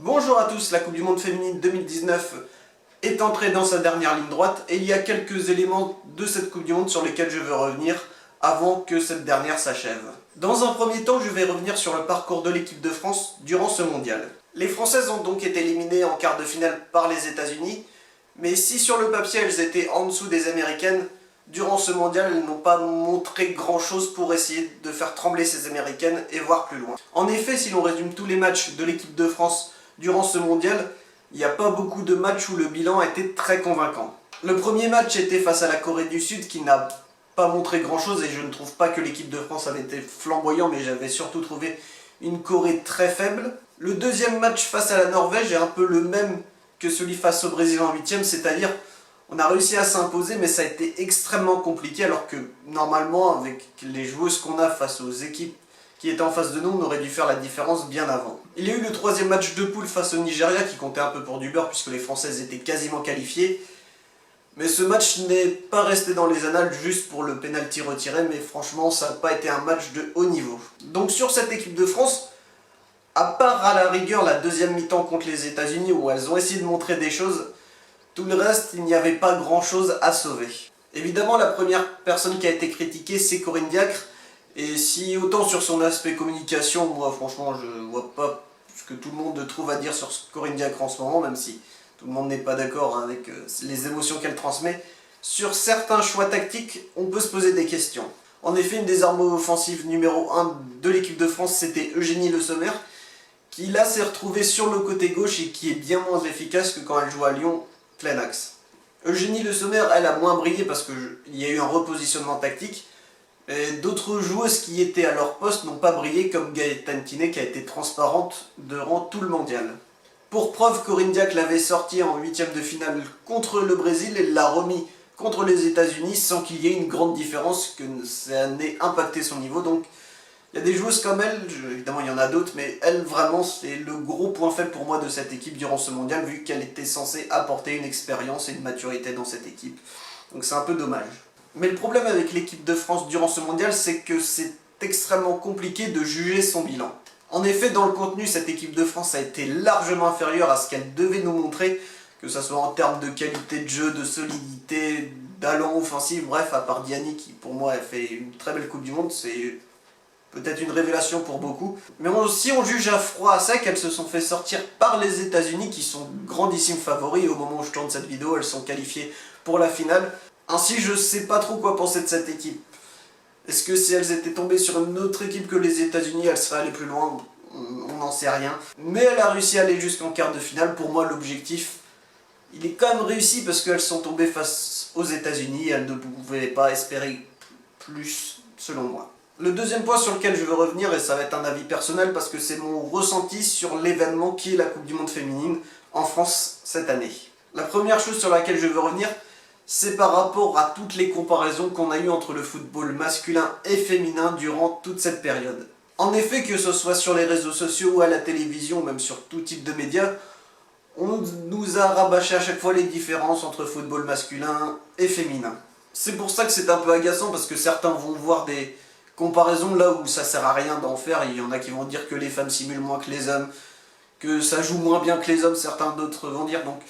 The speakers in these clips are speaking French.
Bonjour à tous, la Coupe du Monde féminine 2019 est entrée dans sa dernière ligne droite et il y a quelques éléments de cette Coupe du Monde sur lesquels je veux revenir avant que cette dernière s'achève. Dans un premier temps, je vais revenir sur le parcours de l'équipe de France durant ce mondial. Les Françaises ont donc été éliminées en quart de finale par les États-Unis, mais si sur le papier elles étaient en dessous des Américaines, durant ce mondial, elles n'ont pas montré grand chose pour essayer de faire trembler ces Américaines et voir plus loin. En effet, si l'on résume tous les matchs de l'équipe de France durant ce mondial, il n'y a pas beaucoup de matchs où le bilan a été très convaincant. Le premier match était face à la Corée du Sud qui n'a pas montré grand chose et je ne trouve pas que l'équipe de France avait été flamboyant, mais j'avais surtout trouvé une Corée très faible. Le deuxième match face à la Norvège est un peu le même que celui face au Brésil en huitième, c'est-à-dire on a réussi à s'imposer mais ça a été extrêmement compliqué alors que normalement avec les joueuses qu'on a face aux équipes qui étaient en face de nous, on aurait dû faire la différence bien avant. Il y a eu le troisième match de poule face au Nigeria qui comptait un peu pour du beurre puisque les Françaises étaient quasiment qualifiées. Mais ce match n'est pas resté dans les annales juste pour le pénalty retiré, mais franchement ça n'a pas été un match de haut niveau. Donc sur cette équipe de France, à part à la rigueur la deuxième mi-temps contre les États-Unis où elles ont essayé de montrer des choses, tout le reste, il n'y avait pas grand chose à sauver. Évidemment, la première personne qui a été critiquée, c'est Corinne Diacre. Et si autant sur son aspect communication, moi franchement, je vois pas ce que tout le monde trouve à dire sur Corinne Diacre en ce moment, même si tout le monde n'est pas d'accord avec les émotions qu'elle transmet. Sur certains choix tactiques, on peut se poser des questions. En effet, une des armes offensives numéro 1 de l'équipe de France, c'était Eugénie Le Sommer, qui là s'est retrouvée sur le côté gauche et qui est bien moins efficace que quand elle joue à Lyon plein axe. Eugénie Le Sommer, elle a moins brillé parce qu'il y a eu un repositionnement tactique. Et d'autres joueuses qui étaient à leur poste n'ont pas brillé comme Gaëtane Kiné qui a été transparente durant tout le mondial. Pour preuve, Corinne Diacre l'avait sortie en huitième de finale contre le Brésil et l'a remis contre les États-Unis sans qu'il y ait une grande différence, que ça n'ait impacté son niveau. Donc il y a des joueuses comme elle, évidemment il y en a d'autres, mais elle vraiment c'est le gros point faible pour moi de cette équipe durant ce mondial, vu qu'elle était censée apporter une expérience et une maturité dans cette équipe. Donc c'est un peu dommage. Mais le problème avec l'équipe de France durant ce mondial, c'est que c'est extrêmement compliqué de juger son bilan. En effet, dans le contenu, cette équipe de France a été largement inférieure à ce qu'elle devait nous montrer, que ce soit en termes de qualité de jeu, de solidité, d'allant offensif, bref, à part Diani qui pour moi a fait une très belle Coupe du Monde, c'est peut-être une révélation pour beaucoup. Mais si on juge à froid à sec, elles se sont fait sortir par les États-Unis qui sont grandissimes favoris. Au moment où je tourne cette vidéo, elles sont qualifiées pour la finale. Ainsi, je sais pas trop quoi penser de cette équipe. Est-ce que si elles étaient tombées sur une autre équipe que les États-Unis, elles seraient allées plus loin? On n'en sait rien. Mais elle a réussi à aller jusqu'en quart de finale. Pour moi, l'objectif, il est quand même réussi parce qu'elles sont tombées face aux États-Unis. Elles ne pouvaient pas espérer plus, selon moi. Le deuxième point sur lequel je veux revenir, et ça va être un avis personnel parce que c'est mon ressenti sur l'événement qui est la Coupe du Monde féminine en France cette année. La première chose sur laquelle je veux revenir, c'est par rapport à toutes les comparaisons qu'on a eues entre le football masculin et féminin durant toute cette période. En effet, que ce soit sur les réseaux sociaux ou à la télévision, ou même sur tout type de médias, on nous a rabâché à chaque fois les différences entre football masculin et féminin. C'est pour ça que c'est un peu agaçant parce que certains vont voir des comparaison là où ça sert à rien d'en faire. Il y en a qui vont dire que les femmes simulent moins que les hommes, que ça joue moins bien que les hommes, certains d'autres vont dire. Donc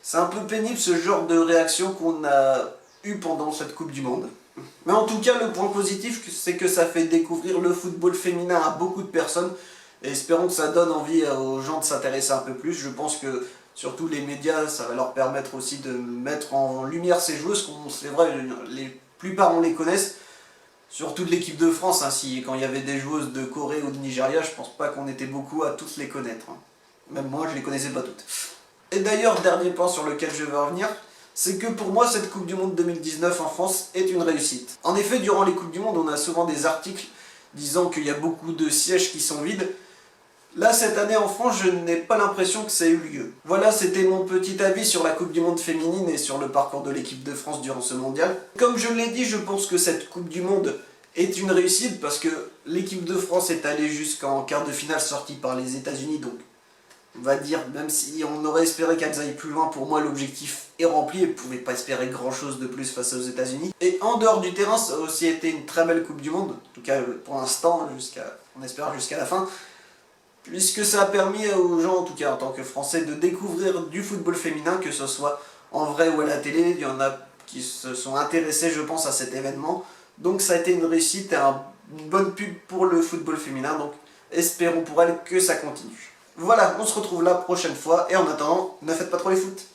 c'est un peu pénible ce genre de réaction qu'on a eu pendant cette Coupe du Monde. Mais en tout cas, le point positif, c'est que ça fait découvrir le football féminin à beaucoup de personnes. Et espérons que ça donne envie aux gens de s'intéresser un peu plus. Je pense que surtout les médias, ça va leur permettre aussi de mettre en lumière ces joueuses. C'est vrai, la plupart on les connaisse. Surtout de l'équipe de France, hein, quand il y avait des joueuses de Corée ou de Nigeria, je pense pas qu'on était beaucoup à tous les connaître. Hein. Même moi, je les connaissais pas toutes. Et d'ailleurs, dernier point sur lequel je veux revenir, c'est que pour moi, cette Coupe du Monde 2019 en France est une réussite. En effet, durant les Coupes du Monde, on a souvent des articles disant qu'il y a beaucoup de sièges qui sont vides. Là, cette année en France, je n'ai pas l'impression que ça ait eu lieu. Voilà, c'était mon petit avis sur la Coupe du Monde féminine et sur le parcours de l'équipe de France durant ce mondial. Comme je l'ai dit, je pense que cette Coupe du Monde est une réussite parce que l'équipe de France est allée jusqu'en quart de finale sortie par les États-Unis. Donc, on va dire, même si on aurait espéré qu'elles aillent plus loin, pour moi l'objectif est rempli. Elles ne pouvaient pas espérer grand chose de plus face aux États-Unis. Et en dehors du terrain, ça a aussi été une très belle Coupe du Monde. En tout cas, pour l'instant, on espère jusqu'à la fin. puisque ça a permis aux gens, en tout cas en tant que Français, de découvrir du football féminin, que ce soit en vrai ou à la télé. Il y en a qui se sont intéressés, je pense, à cet événement. Donc ça a été une réussite et une bonne pub pour le football féminin, donc espérons pour elle que ça continue. Voilà, on se retrouve la prochaine fois, et en attendant, ne faites pas trop les foot.